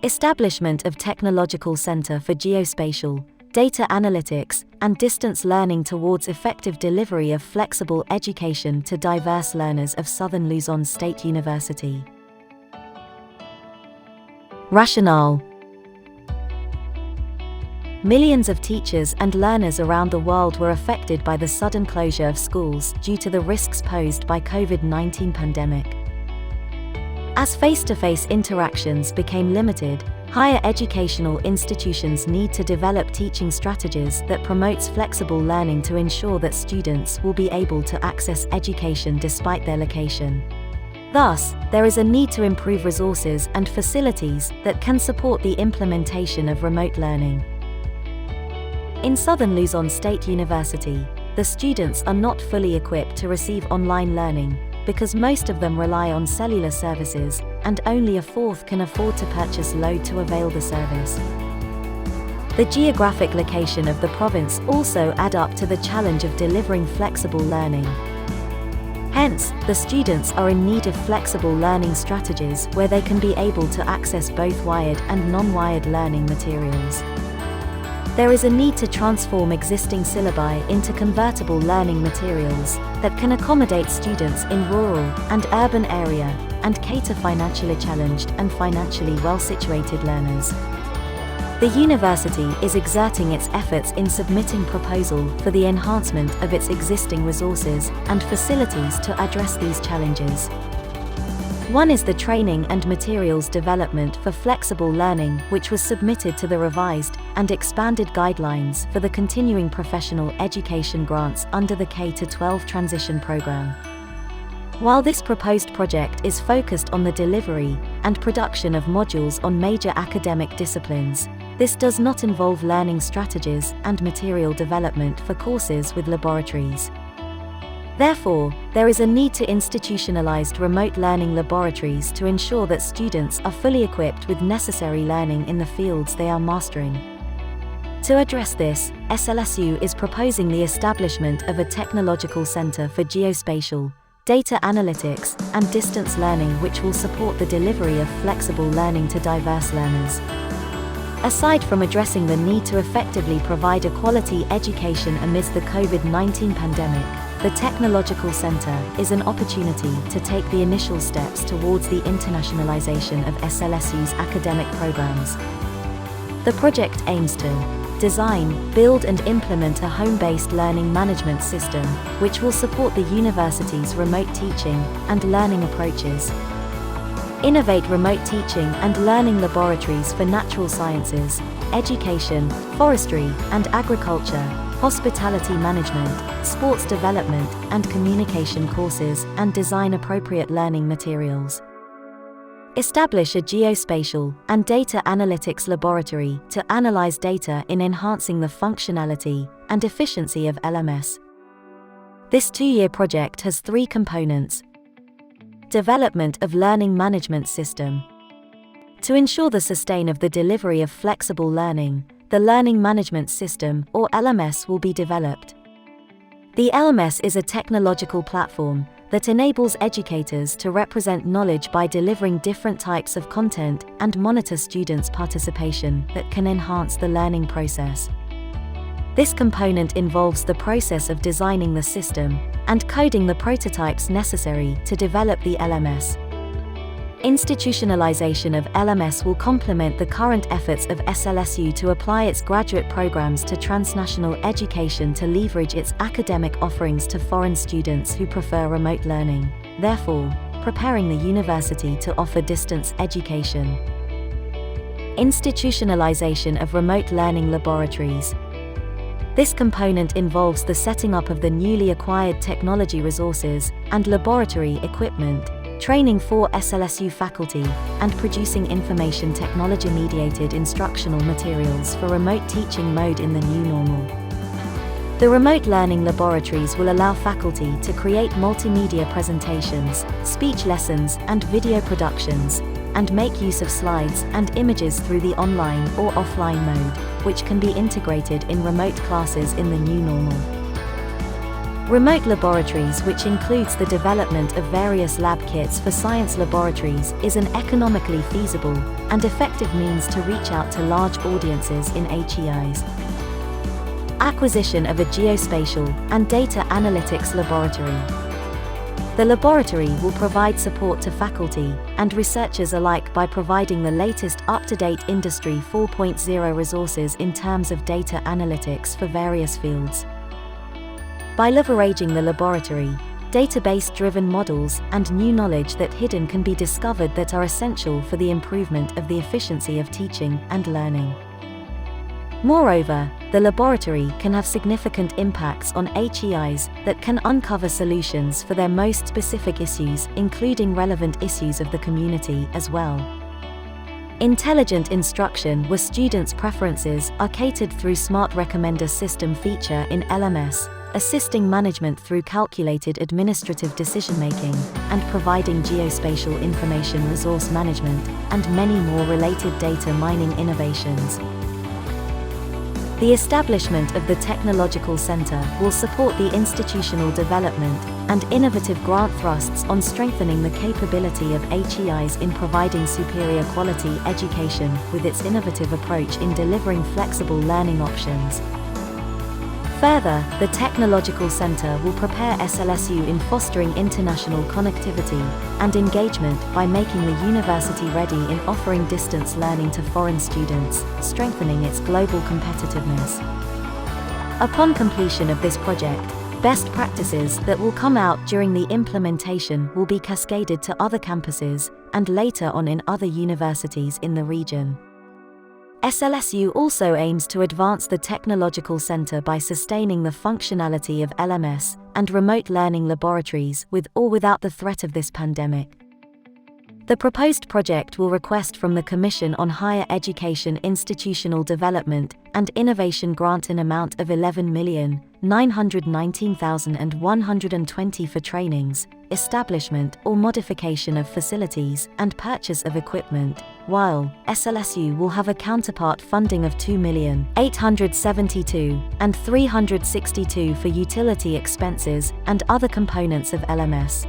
Establishment of Technological Center for Geospatial, Data Analytics, and Distance Learning towards effective delivery of flexible education to diverse learners of Southern Luzon State University. Rationale. Millions of teachers and learners around the world were affected by the sudden closure of schools due to the risks posed by COVID-19 pandemic. As face-to-face interactions became limited, higher educational institutions need to develop teaching strategies that promotes flexible learning to ensure that students will be able to access education despite their location. Thus, there is a need to improve resources and facilities that can support the implementation of remote learning. In Southern Luzon State University, the students are not fully equipped to receive online learning because most of them rely on cellular services, and only a fourth can afford to purchase load to avail the service. The geographic location of the province also add up to the challenge of delivering flexible learning. Hence, the students are in need of flexible learning strategies where they can be able to access both wired and non-wired learning materials. There is a need to transform existing syllabi into convertible learning materials that can accommodate students in rural and urban area and cater financially challenged and financially well-situated learners. The university is exerting its efforts in submitting proposal for the enhancement of its existing resources and facilities to address these challenges. One is the training and materials development for flexible learning, which was submitted to the revised and expanded guidelines for the continuing professional education grants under the K-12 transition program. While this proposed project is focused on the delivery and production of modules on major academic disciplines, this does not involve learning strategies and material development for courses with laboratories. Therefore, there is a need to institutionalized remote learning laboratories to ensure that students are fully equipped with necessary learning in the fields they are mastering. To address this, SLSU is proposing the establishment of a technological center for geospatial, data analytics, and distance learning which will support the delivery of flexible learning to diverse learners. Aside from addressing the need to effectively provide a quality education amidst the COVID-19 pandemic, the Technological Center is an opportunity to take the initial steps towards the internationalization of SLSU's academic programs. The project aims to design, build and implement a home-based learning management system, which will support the university's remote teaching and learning approaches. Innovate remote teaching and learning laboratories for natural sciences, education, forestry and agriculture, hospitality management, sports development, and communication courses, and design appropriate learning materials. Establish a geospatial and data analytics laboratory to analyze data in enhancing the functionality and efficiency of LMS. This 2-year project has 3 components. Development of learning management system. To ensure the sustain of the delivery of flexible learning, the Learning Management System, or LMS, will be developed. The LMS is a technological platform that enables educators to represent knowledge by delivering different types of content and monitor students' participation that can enhance the learning process. This component involves the process of designing the system and coding the prototypes necessary to develop the LMS. Institutionalization of LMS will complement the current efforts of SLSU to apply its graduate programs to transnational education to leverage its academic offerings to foreign students who prefer remote learning, therefore, preparing the university to offer distance education. Institutionalization of remote learning laboratories. This component involves the setting up of the newly acquired technology resources and laboratory equipment, training for SLSU faculty, and producing information technology-mediated instructional materials for remote teaching mode in the new normal. The remote learning laboratories will allow faculty to create multimedia presentations, speech lessons, and video productions, and make use of slides and images through the online or offline mode, which can be integrated in remote classes in the new normal. Remote laboratories, which includes the development of various lab kits for science laboratories, is an economically feasible and effective means to reach out to large audiences in HEIs. Acquisition of a geospatial and data analytics laboratory. The laboratory will provide support to faculty and researchers alike by providing the latest up-to-date Industry 4.0 resources in terms of data analytics for various fields. By leveraging the laboratory, database-driven models and new knowledge that hidden can be discovered that are essential for the improvement of the efficiency of teaching and learning. Moreover, the laboratory can have significant impacts on HEIs that can uncover solutions for their most specific issues, including relevant issues of the community as well. Intelligent instruction, where students' preferences are catered through Smart Recommender System feature in LMS, assisting management through calculated administrative decision-making, and providing geospatial information resource management, and many more related data mining innovations. The establishment of the Technological Center will support the institutional development and innovative grant thrusts on strengthening the capability of HEIs in providing superior quality education with its innovative approach in delivering flexible learning options. Further, the Technological Center will prepare SLSU in fostering international connectivity and engagement by making the university ready in offering distance learning to foreign students, strengthening its global competitiveness. Upon completion of this project, best practices that will come out during the implementation will be cascaded to other campuses and later on in other universities in the region. SLSU also aims to advance the Technological Center by sustaining the functionality of LMS and remote learning laboratories with or without the threat of this pandemic. The proposed project will request from the Commission on Higher Education Institutional Development and Innovation grant an amount of $11,919,120 for trainings, establishment or modification of facilities and purchase of equipment, while SLSU will have a counterpart funding of $2,872,362 and $362 for utility expenses and other components of LMS.